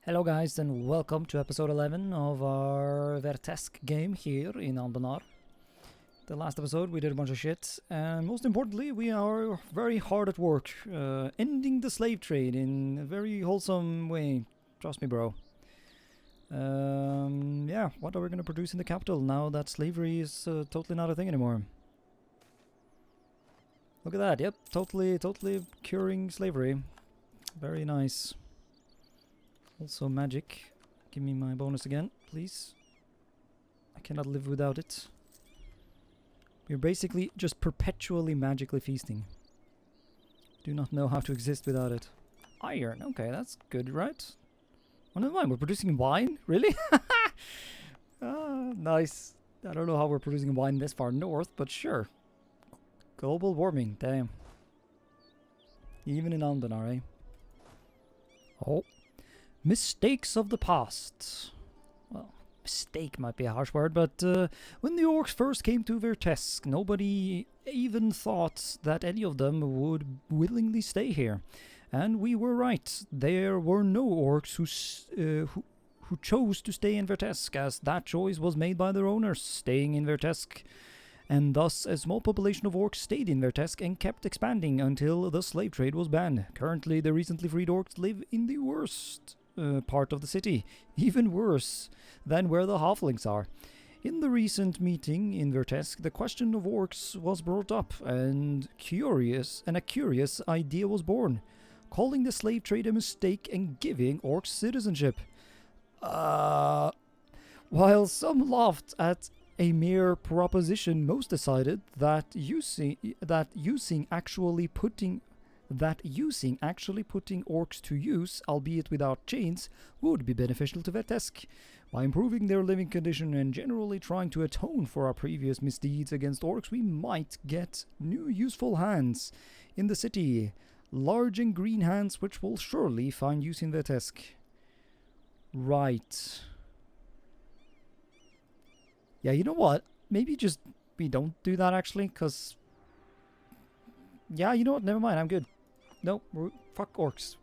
Hello guys and welcome to episode 11 of our Vertesk game here in Anbennar. The last episode we did a bunch of shit and most importantly we are very hard at work ending the slave trade in a very wholesome way. Trust me bro. Yeah, what are we going to produce in the capital now that slavery is totally not a thing anymore? Look at that, yep, totally curing slavery. Very nice. Also magic. Give me my bonus again, please. I cannot live without it. We're basically just perpetually magically feasting. Do not know how to exist without it. Iron, okay, that's good, right? Oh, never mind, we're producing wine? Really? Nice. I don't know how we're producing wine this far north, but sure. Global warming, damn. Even in Anbennar, eh? Oh. Mistakes of the past. Well, mistake might be a harsh word, but when the orcs first came to Vertesk, nobody even thought that any of them would willingly stay here. And we were right. There were no orcs who chose to stay in Vertesk, as that choice was made by their owners, staying in Vertesk. And thus, a small population of orcs stayed in Vertesk and kept expanding until the slave trade was banned. Currently, the recently freed orcs live in the worst part of the city, even worse than where the halflings are. In the recent meeting in Vertesk, the question of orcs was brought up, and a curious idea was born, calling the slave trade a mistake and giving orcs citizenship. While some laughed at a mere proposition, most decided that using actually putting orcs to use, albeit without chains, would be beneficial to Vertesk. By improving their living condition and generally trying to atone for our previous misdeeds against orcs, we might get new useful hands in the city. Large and green hands which will surely find use in Vertesk. Right. Yeah, you know what? Maybe just we don't do that actually, because... Yeah, you know what? Never mind, I'm good. Nope, fuck orcs.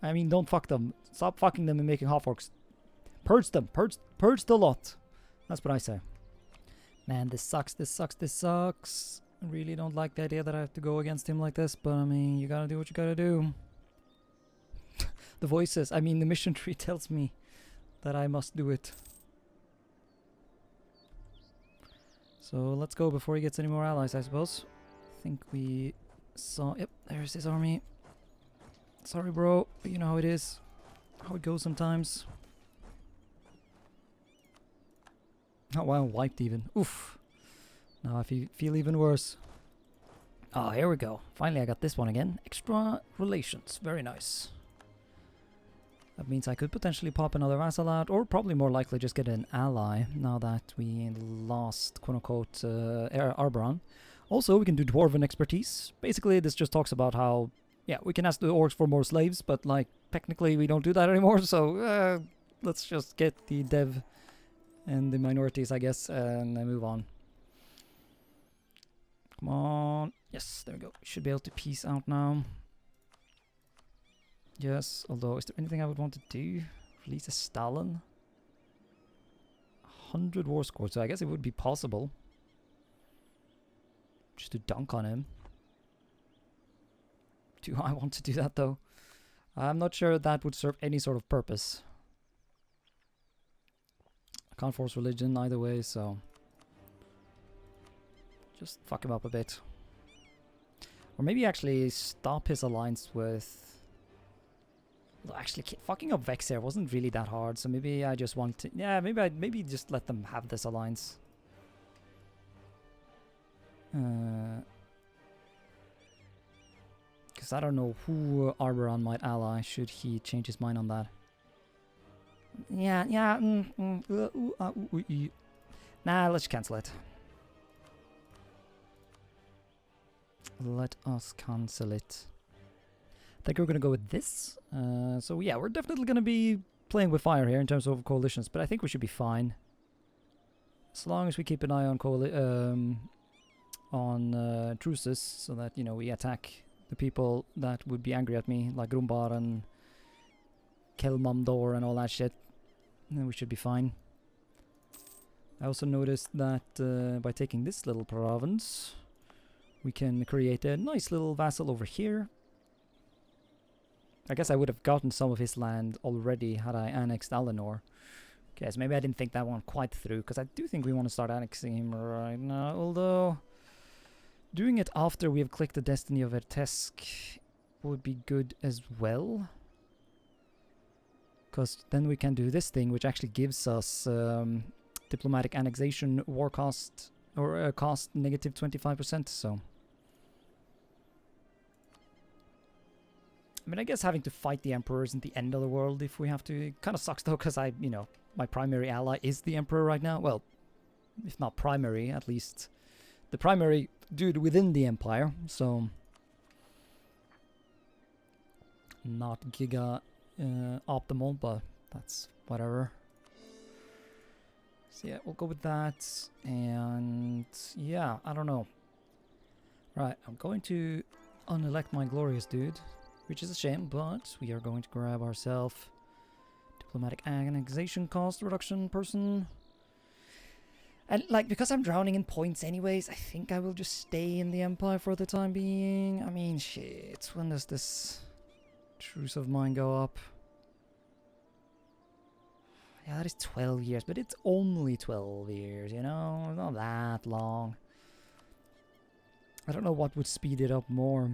I mean, don't fuck them. Stop fucking them and making half orcs. Purge them. Purge the lot. That's what I say. Man, this sucks. I really don't like the idea that I have to go against him like this, but I mean, you gotta do what you gotta do. The voices, I mean, the mission tree tells me that I must do it. So let's go before he gets any more allies, I suppose. I think we saw... Yep, there's his army. Sorry, bro, but you know how it is. How it goes sometimes. Oh, wow, wiped even. Oof. Now I feel even worse. Ah, here we go. Finally, I got this one again. Extra relations. Very nice. That means I could potentially pop another vassal out, or probably more likely just get an ally, now that we lost, quote-unquote, Arboran. Also, we can do Dwarven expertise. Basically, this just talks about how, yeah, we can ask the orcs for more slaves, but, like, technically we don't do that anymore, so let's just get the dev and the minorities, I guess, and then move on. Come on. Yes, there we go. Should be able to peace out now. Yes, although, is there anything I would want to do? Release a Stalin? 100 war score, so I guess it would be possible. Just to dunk on him. Do I want to do that, though? I'm not sure that would serve any sort of purpose. I can't force religion either way, so... just fuck him up a bit. Or maybe actually stop his alliance with... Actually, fucking up Vex here wasn't really that hard, so maybe I just want to... Yeah, maybe just let them have this alliance. Because I don't know who Arboran might ally should he change his mind on that. Yeah, nah, let's cancel it. Let us cancel it. I think we're going to go with this. So yeah, we're definitely going to be playing with fire here in terms of coalitions, but I think we should be fine. As long as we keep an eye on truces, so that, you know, we attack the people that would be angry at me, like Grumbar and Kelmamdor and all that shit. Then we should be fine. I also noticed that by taking this little province, we can create a nice little vassal over here. I guess I would have gotten some of his land already had I annexed Alinor. Okay, so maybe I didn't think that one quite through, because I do think we want to start annexing him right now, although doing it after we have clicked the destiny of Vertesk would be good as well. Because then we can do this thing, which actually gives us diplomatic annexation war cost, or cost negative 25%, so. I mean, I guess having to fight the Emperor isn't the end of the world if we have to. It kind of sucks though, because you know, my primary ally is the Emperor right now. Well, if not primary, at least the primary dude within the Empire, so. Not giga optimal, but that's whatever. So yeah, we'll go with that, and yeah, I don't know. Right, I'm going to unelect my glorious dude, which is a shame, but we are going to grab ourselves diplomatic annexation cost reduction person. And like, because I'm drowning in points anyways, I think I will just stay in the Empire for the time being. I mean, shit, when does this truce of mine go up? Yeah, that is 12 years, but it's only 12 years, you know? It's not that long. I don't know what would speed it up more.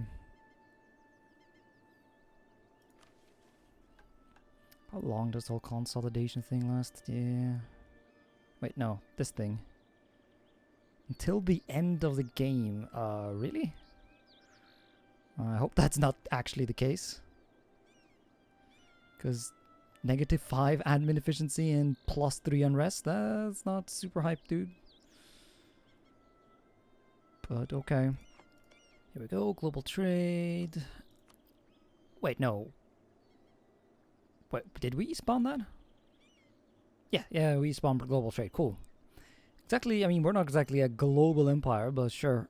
How long does the whole consolidation thing last? Yeah. Wait, no, this thing. Until the end of the game. Really? I hope that's not actually the case. Because -5 admin efficiency and +3 unrest, that's not super hype, dude. But okay. Here we go, global trade. Wait, no. Wait, did we spawn that? Yeah, we spawned global trade, cool. Exactly, I mean, we're not exactly a global empire, but sure.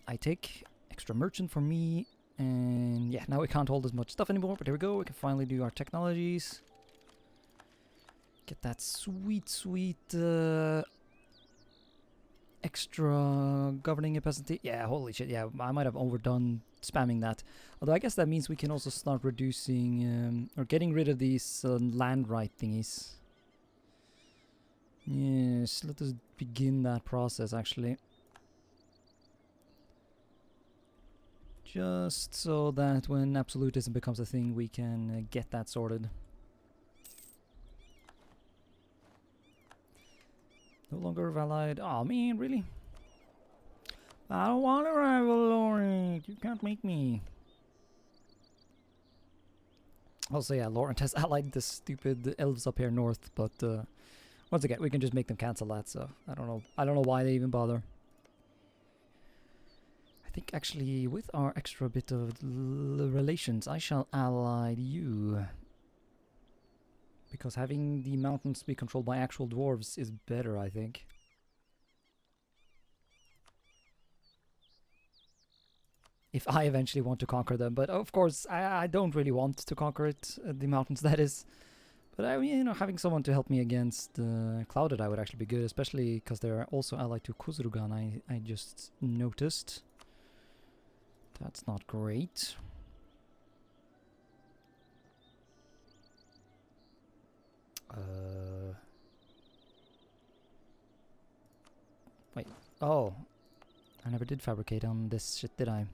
I take extra merchant for me. And yeah, now we can't hold as much stuff anymore, but here we go, we can finally do our technologies. Get that sweet, sweet extra governing capacity. Yeah, holy shit, yeah, I might have overdone spamming that. Although I guess that means we can also start reducing, or getting rid of these land right thingies. Yes, let us begin that process actually. Just so that when absolutism becomes a thing, we can get that sorted. No longer valid. Oh man, really? I don't want to rival You can't make me. Also, yeah, Laurent has allied the stupid elves up here north, but once again, we can just make them cancel that. So I don't know why they even bother. I think actually with our extra bit of relations, I shall ally you. Because having the mountains be controlled by actual dwarves is better, I think. If I eventually want to conquer them. But of course, I don't really want to conquer it, the mountains that is. But I mean, you know, having someone to help me against Clouded I would actually be good. Especially because they're also allied to Kuzrugan, I just noticed. That's not great. Wait. Oh. I never did fabricate on this shit, did I?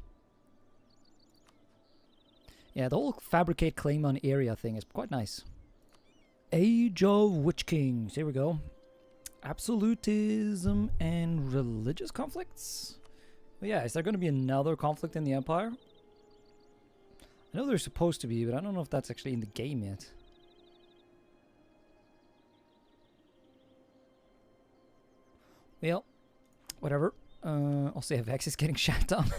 Yeah, the whole fabricate claim on area thing is quite nice. Age of Witch Kings. Here we go. Absolutism and religious conflicts? But yeah, is there going to be another conflict in the Empire? I know there's supposed to be, but I don't know if that's actually in the game yet. Well, whatever. Also, yeah, Vex is getting shat on.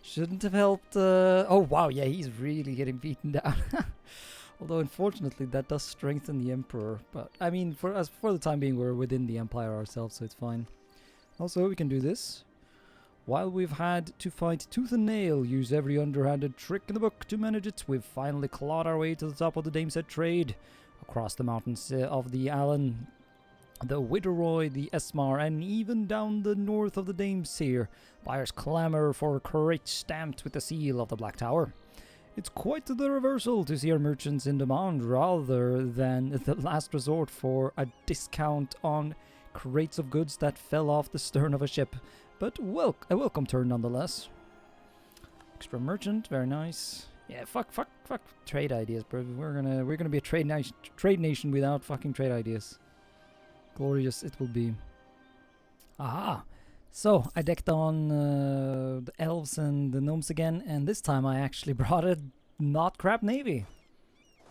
Shouldn't have helped. Oh, wow, yeah, he's really getting beaten down. Although, unfortunately, that does strengthen the Emperor. But, I mean, for the time being, we're within the Empire ourselves, so it's fine. Also, we can do this. While we've had to fight tooth and nail, use every underhanded trick in the book to manage it, we've finally clawed our way to the top of the Dameset trade. Across the mountains of the Allen, the Witteroy, the Esmar, and even down the north of the Dameseer, buyers clamour for crates stamped with the seal of the Black Tower. It's quite the reversal to see our merchants in demand rather than the last resort for a discount on crates of goods that fell off the stern of a ship. But a welcome turn nonetheless. Extra merchant, very nice. Yeah, fuck trade ideas, bro. We're gonna be a trade nation without fucking trade ideas. Glorious it will be. Aha! So I decked on the elves and the gnomes again, and this time I actually brought a not crap navy,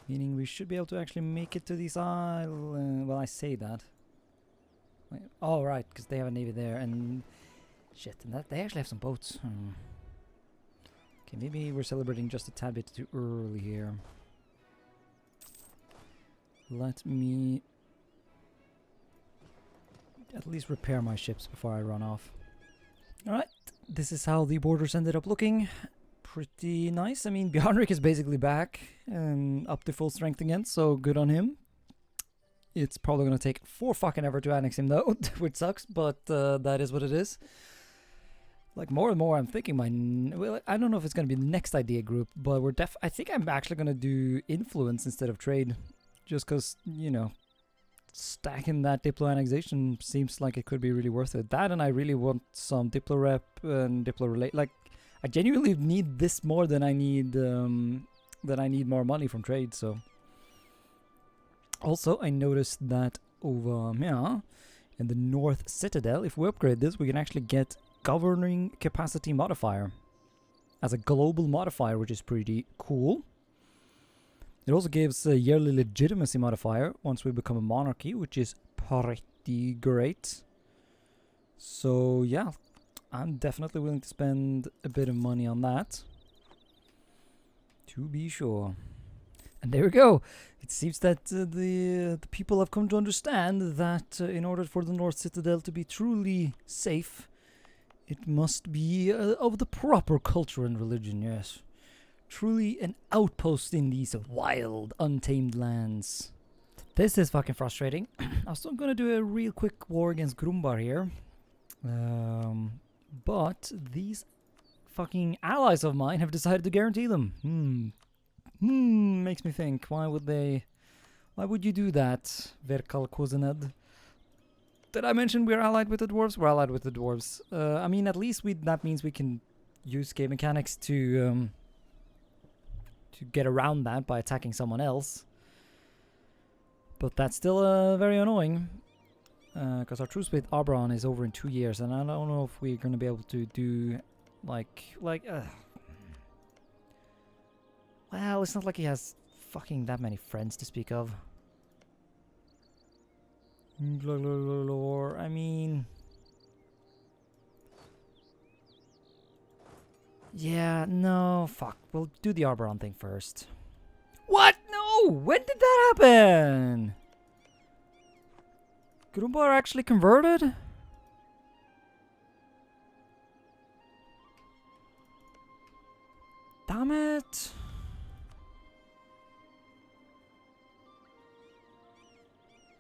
meaning we should be able to actually make it to these islands. Well, I say that. Wait, oh right, because they have a navy there, and shit, and that they actually have some boats. Okay, maybe we're celebrating just a tad bit too early here. Let me at least repair my ships before I run off. Alright, this is how the borders ended up looking. Pretty nice. I mean, Bjarnrik is basically back and up to full strength again, so good on him. It's probably going to take 4 fucking ever to annex him though, which sucks, but that is what it is. Like, more and more I'm thinking well, I don't know if it's going to be the next idea group, but I think I'm actually going to do influence instead of trade. Just because, you know, stacking that Diplo annexation seems like it could be really worth it. That, and I really want some Diplo rep and Diplo relate. Like, I genuinely need this more than I need more money from trade. So, also I noticed that over here in the North Citadel, if we upgrade this, we can actually get governing capacity modifier as a global modifier, which is pretty cool. It also gives a yearly legitimacy modifier once we become a monarchy, which is pretty great. So yeah, I'm definitely willing to spend a bit of money on that, to be sure. And there we go. It seems that the people have come to understand that in order for the North Citadel to be truly safe, it must be of the proper culture and religion, yes. Truly an outpost in these wild, untamed lands. This is fucking frustrating. I was still gonna do a real quick war against Grumbar here. But these fucking allies of mine have decided to guarantee them. Makes me think. Why would you do that, Verkal Kozened? Did I mention we're allied with the dwarves? We're allied with the dwarves. I mean, at least that means we can use game mechanics to get around that by attacking someone else. But that's still very annoying. Because our truce with Arbron is over in 2 years, and I don't know if we're going to be able to do well, it's not like he has fucking that many friends to speak of. I mean, yeah, no, fuck. We'll do the Arbron thing first. What? No! When did that happen? Grumbar actually converted? Damn it.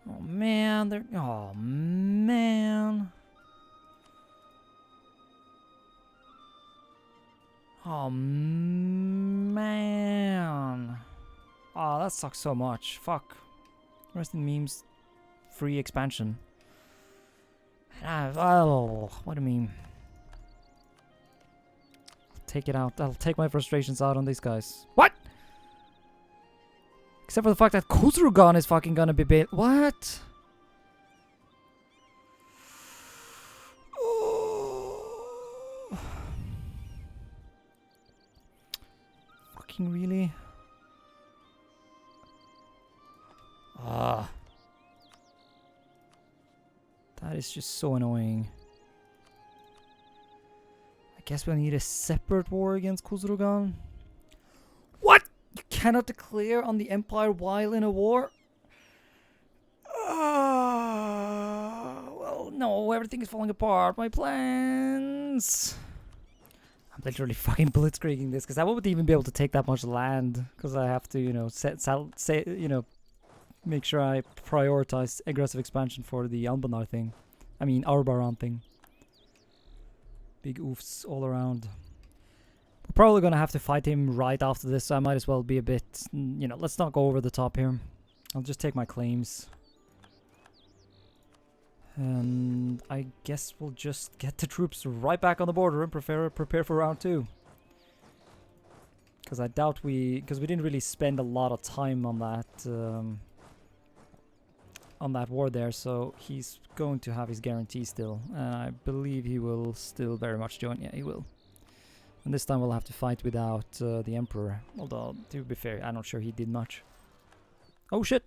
Oh man, oh man. Oh man. Oh, that sucks so much. Fuck. Rest in memes. Free expansion. Oh, what do you mean? Take it out. I'll take my frustrations out on these guys. What? Except for the fact that Khosrogan is fucking gonna be bait. What? Oh. Fucking really? Ah. That is just so annoying. I guess we'll need a separate war against Khosrogan. What? You cannot declare on the Empire while in a war? Well, no, everything is falling apart. My plans. Congratulations! I'm literally fucking blitzkrieging this because I won't even be able to take that much land because I have to, you know, make sure I prioritize aggressive expansion for the Anbennar thing. I mean, Arbaran thing. Big oofs all around. We're probably gonna have to fight him right after this, so I might as well be a bit, you know, let's not go over the top here. I'll just take my claims. And I guess we'll just get the troops right back on the border and prepare for round 2. Because I doubt because we didn't really spend a lot of time on that war there, so he's going to have his guarantee still. And I believe he will still very much join. Yeah, he will. And this time we'll have to fight without the Emperor. Although, to be fair, I'm not sure he did much. Oh shit!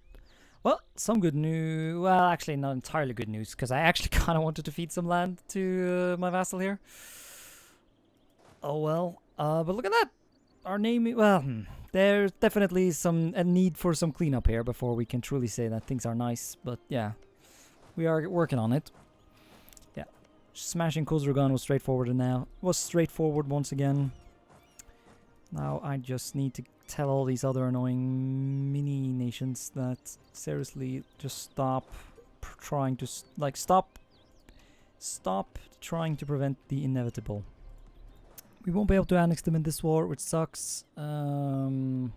Well, some good news. Well, actually, not entirely good news, because I actually kind of wanted to feed some land to my vassal here. Oh well. But look at that! Our name... Well, there's definitely a need for some cleanup here before we can truly say that things are nice. But yeah, we are working on it. Yeah, smashing Khuzragan was straightforward now. Was straightforward once again. Now I just need to tell all these other annoying mini nations that seriously just stop trying to stop trying to prevent the inevitable. We won't be able to annex them in this war, which sucks. But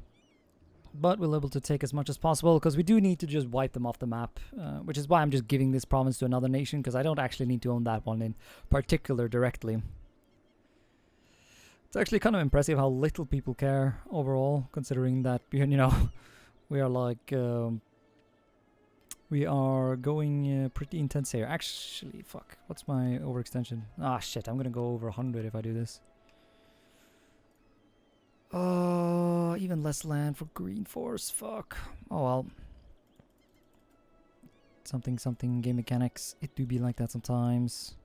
we'll be able to take as much as possible, because we do need to just wipe them off the map. Which is why I'm just giving this province to another nation, because I don't actually need to own that one in particular directly. It's actually kind of impressive how little people care overall, considering that, you know, we are like... we are going pretty intense here. Actually, fuck. What's my overextension? Ah, shit. I'm gonna go over 100 if I do this. Even less land for Green Force. Fuck. Oh well. Something game mechanics. It do be like that sometimes.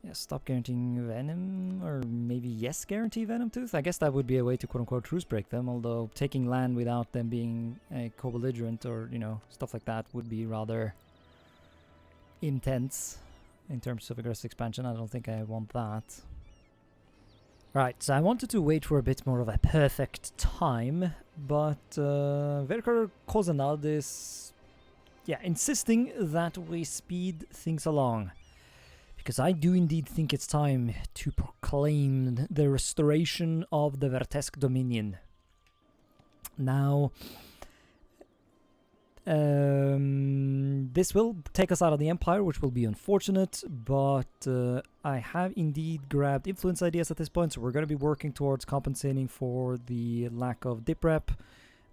Yeah, stop guaranteeing Venom, or maybe yes guarantee Venom Tooth. I guess that would be a way to quote-unquote truce break them, although taking land without them being a co-belligerent or, you know, stuff like that would be rather intense in terms of aggressive expansion. I don't think I want that. Right, so I wanted to wait for a bit more of a perfect time, but Verker Kozanad is, yeah, insisting that we speed things along. Because I do indeed think it's time to proclaim the restoration of the Vertesk dominion. Now, this will take us out of the Empire, which will be unfortunate, but I have indeed grabbed influence ideas at this point, so we're going to be working towards compensating for the lack of dip rep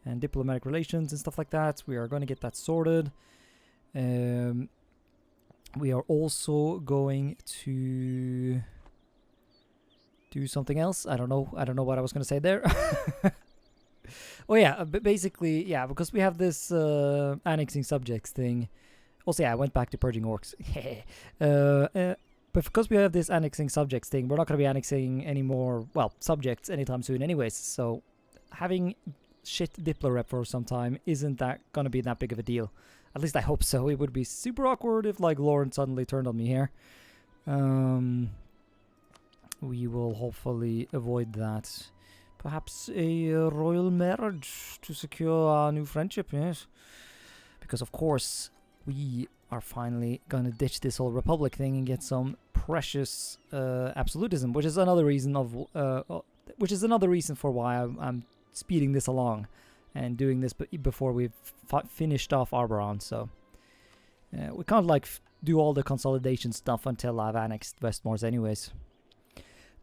and diplomatic relations and stuff like that. We are going to get that sorted. We are also going to do something else. I don't know what I was going to say there. Oh yeah, but basically, yeah, because we have this annexing subjects thing. Also, yeah, I went back to purging orcs. But because we have this annexing subjects thing, we're not going to be annexing any more, well, subjects anytime soon anyways. So having shit Diplo rep for some time isn't that going to be that big of a deal. At least I hope so. It would be super awkward if, like, Lauren suddenly turned on me here. We will hopefully avoid that. Perhaps a royal marriage to secure our new friendship, yes. Because, of course, we are finally gonna ditch this whole republic thing and get some precious absolutism, which is another reason for why I'm speeding this along and doing this before we've finished off Arboron. So we can't like do all the consolidation stuff until I've annexed Westmoors anyways.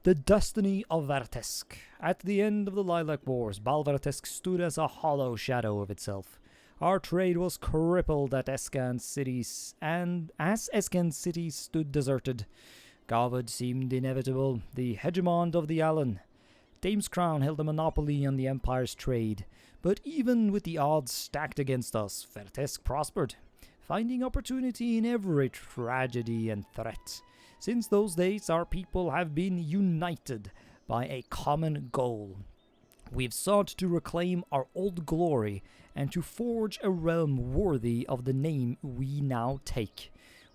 The destiny of Vertesk. At the end of the Lilac Wars, Vertesk stood as a hollow shadow of itself. Our trade was crippled at Escan cities, and as Escan cities stood deserted, Garvard seemed inevitable, the hegemon of the Allen. Dame's Crown held a monopoly on the Empire's trade, but even with the odds stacked against us, Vertesk prospered, finding opportunity in every tragedy and threat. Since those days, our people have been united by a common goal. We've sought to reclaim our old glory and to forge a realm worthy of the name we now take.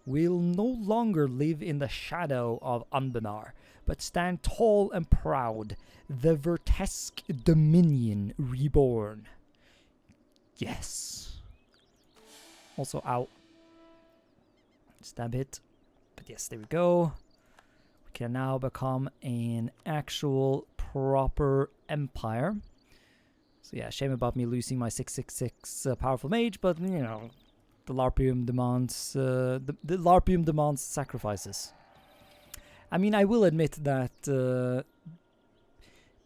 will no longer live in the shadow of Anbennar, but stand tall and proud, the Vertesk Dominion reborn. Yes. Also, ow. Stab hit. But yes, there we go. We can now become an actual proper empire. So yeah, shame about me losing my 666 powerful mage, but you know, the Larpium demands the Larpium demands sacrifices. I mean, I will admit that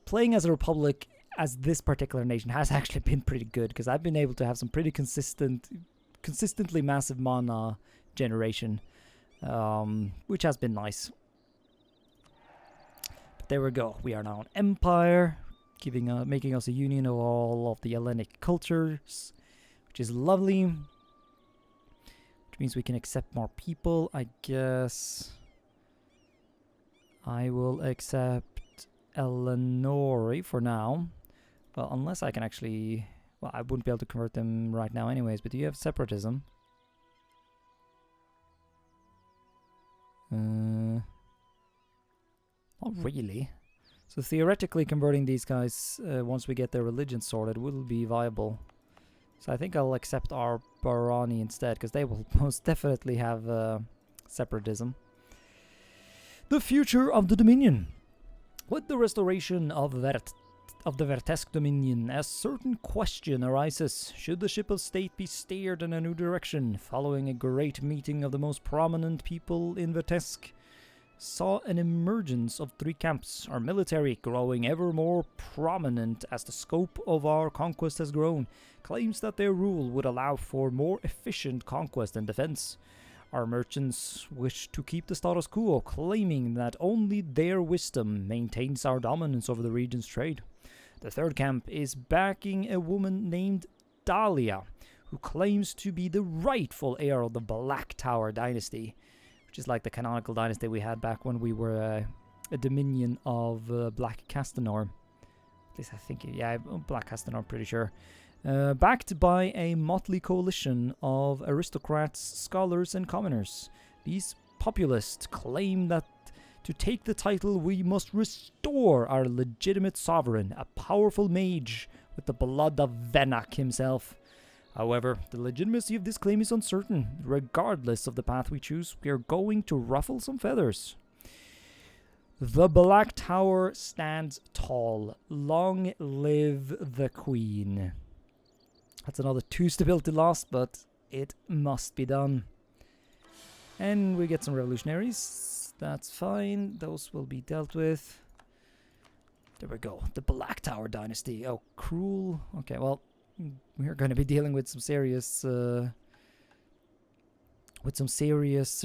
playing as a republic as this particular nation has actually been pretty good, because I've been able to have some pretty consistently massive mana generation, which has been nice. But there we go. We are now an empire, making us a union of all of the Hellenic cultures, which is lovely. Which means we can accept more people, I guess. I will accept Eleanori for now. Well, unless I can actually... Well, I wouldn't be able to convert them right now anyways, but do you have separatism? Not really. So theoretically converting these guys, once we get their religion sorted, will be viable. So I think I'll accept our Barani instead, because they will most definitely have separatism. The future of the Dominion. With the restoration of the Vertesk Dominion, a certain question arises. Should the ship of state be steered in a new direction? Following a great meeting of the most prominent people in Vertesk, saw an emergence of 3 camps, our military growing ever more prominent as the scope of our conquest has grown, claims that their rule would allow for more efficient conquest and defense. Our merchants wish to keep the status quo, claiming that only their wisdom maintains our dominance over the region's trade. The 3rd camp is backing a woman named Dahlia, who claims to be the rightful heir of the Black Tower dynasty, which is like the canonical dynasty we had back when we were a dominion of Black Castanor. At least I think, yeah, Black Castanor, I'm pretty sure. Backed by a motley coalition of aristocrats, scholars, and commoners. These populists claim that to take the title we must restore our legitimate sovereign, a powerful mage with the blood of Venak himself. However, the legitimacy of this claim is uncertain. Regardless of the path we choose, we are going to ruffle some feathers. The Black Tower stands tall. Long live the Queen. That's another 2 stability loss, but it must be done. And we get some revolutionaries. That's fine. Those will be dealt with. There we go. The Black Tower dynasty. Oh, cruel. Okay, well, we're going to be dealing with some serious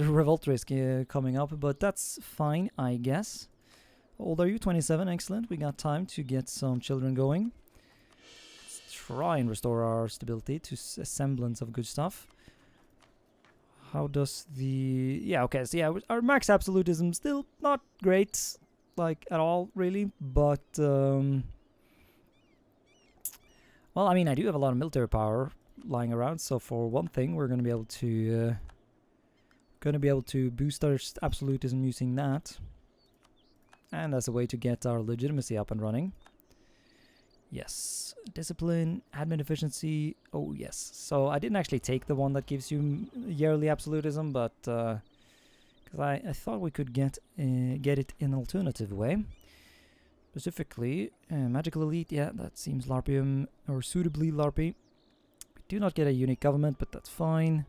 revolt risk coming up, but that's fine, I guess. How old are you? 27. Excellent. We got time to get some children going. Let's try and restore our stability to a semblance of good stuff. How does the... Yeah, okay, so yeah, our max absolutism still not great, like, at all, really, but, well, I mean, I do have a lot of military power lying around, so for one thing, we're going to be able to boost our absolutism using that, and as a way to get our legitimacy up and running. Yes, discipline, admin efficiency. Oh yes. So I didn't actually take the one that gives you yearly absolutism, but because I thought we could get it in an alternative way. Specifically, magical elite. Yeah, that seems larpium or suitably larpy. We do not get a unique government, but that's fine.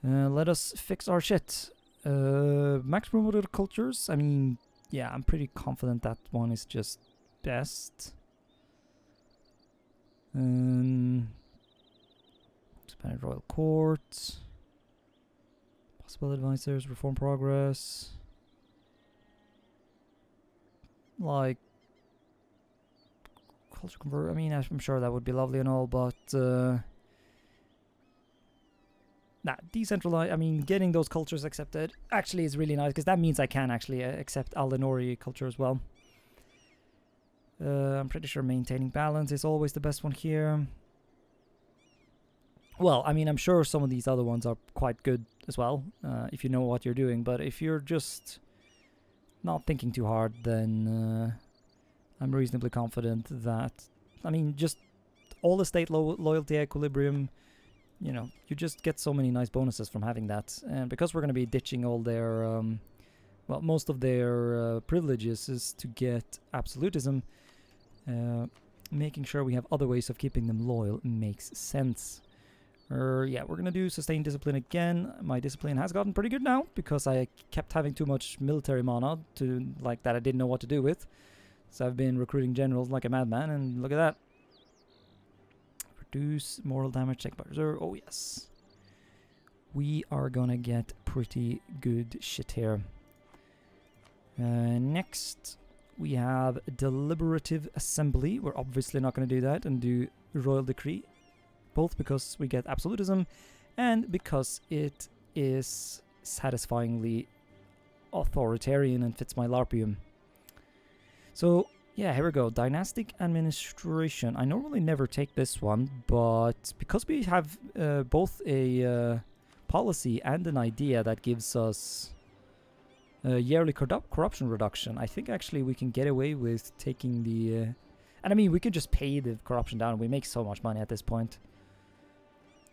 Let us fix our shit. Max promoted cultures. I mean, yeah, I'm pretty confident that one is just best. Expanded Royal Court. Possible advisors, reform progress. Like, culture convert. I mean, I'm sure that would be lovely and all, but decentralized. I mean, getting those cultures accepted actually is really nice, because that means I can actually accept Aldenori culture as well. I'm pretty sure maintaining balance is always the best one here. Well, I mean, I'm sure some of these other ones are quite good as well, if you know what you're doing. But if you're just not thinking too hard, then I'm reasonably confident that, I mean, just all estate loyalty equilibrium, you know, you just get so many nice bonuses from having that. And because we're going to be ditching all their, well, most of their privileges is to get absolutism, making sure we have other ways of keeping them loyal makes sense. Yeah, we're gonna do sustained discipline again. My discipline has gotten pretty good now because I kept having too much military mana to like that I didn't know what to do with. So I've been recruiting generals like a madman, and look at that. Reduce moral damage, take by reserve. Oh yes, we are gonna get pretty good shit here. Next, we have deliberative assembly. We're obviously not gonna do that and do royal decree. Both because we get absolutism and because it is satisfyingly authoritarian and fits my LARPium. So, yeah, here we go. Dynastic administration. I normally never take this one, but because we have both a policy and an idea that gives us yearly corruption reduction, I think actually we can get away with taking the... and I mean, we can just pay the corruption down. We make so much money at this point.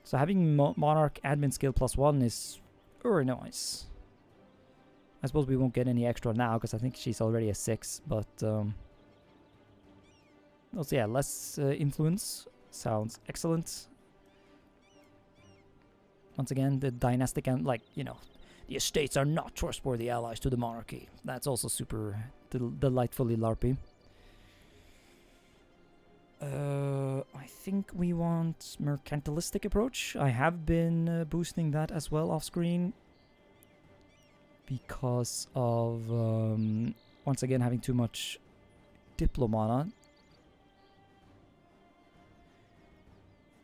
So having Monarch admin skill +1 is very nice. I suppose we won't get any extra now because I think she's already a 6, but also yeah, less influence sounds excellent. Once again, the dynastic and like, you know, the estates are not trustworthy allies to the monarchy. That's also super delightfully LARPy. I think we want mercantilistic approach. I have been boosting that as well off screen because of once again having too much diplomana.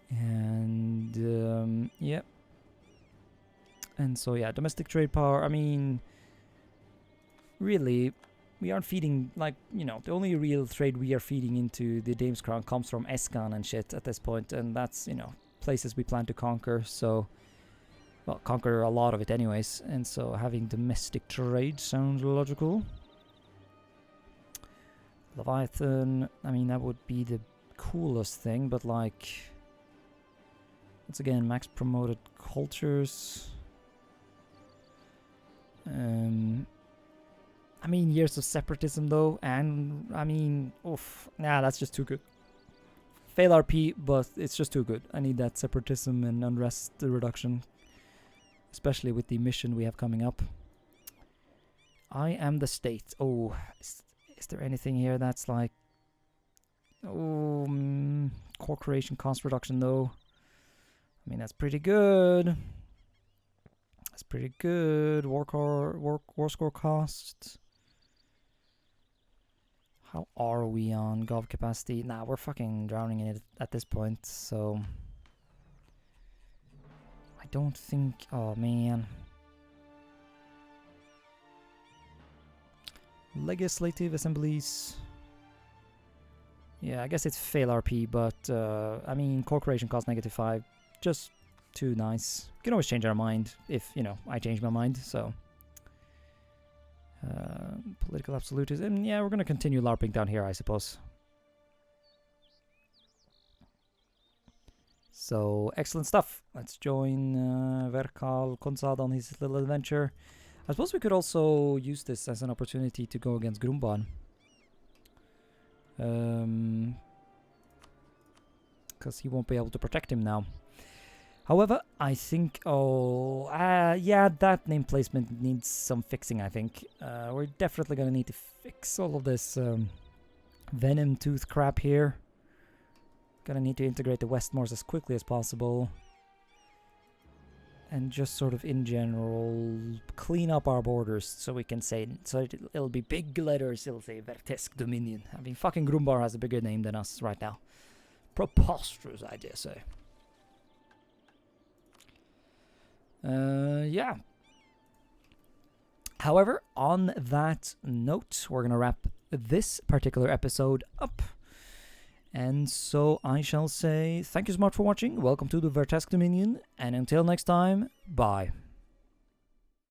And yeah. And so yeah, domestic trade power. I mean, really, we aren't feeding, like, you know, the only real trade we are feeding into the Dame's Crown comes from Eskan and shit at this point, and that's, you know, places we plan to conquer, so, well, conquer a lot of it anyways, and so having domestic trade sounds logical. Leviathan, I mean, that would be the coolest thing, but like, once again, max promoted cultures. I mean, years of separatism though, and I mean, oof, nah, that's just too good. Fail RP, but it's just too good. I need that separatism and unrest reduction, especially with the mission we have coming up. I am the state. Oh, is there anything here that's like, oh, core creation cost reduction though? I mean, that's pretty good. That's pretty good. War score cost. How are we on gov capacity? Nah, we're fucking drowning in it at this point, so... I don't think... Oh, man. Legislative assemblies... Yeah, I guess it's fail RP, but, I mean, core creation cost -5. Just too nice. We can always change our mind if, you know, I change my mind, so... political absolutism. Yeah, we're gonna continue LARPing down here, I suppose. So, excellent stuff. Let's join Verkal Konsad on his little adventure. I suppose we could also use this as an opportunity to go against Grumban. Because he won't be able to protect him now. However, I think, yeah, that name placement needs some fixing, I think. We're definitely going to need to fix all of this venom tooth crap here. Gonna need to integrate the Westmores as quickly as possible. And just sort of in general, clean up our borders so we can say, so it'll be big letters, it'll say Vertesk Dominion. I mean, fucking Grumbar has a bigger name than us right now. Preposterous, I dare say. Yeah. However, on that note, we're gonna wrap this particular episode up. And so I shall say thank you so much for watching. Welcome to the Vertesk Dominion. And until next time, bye.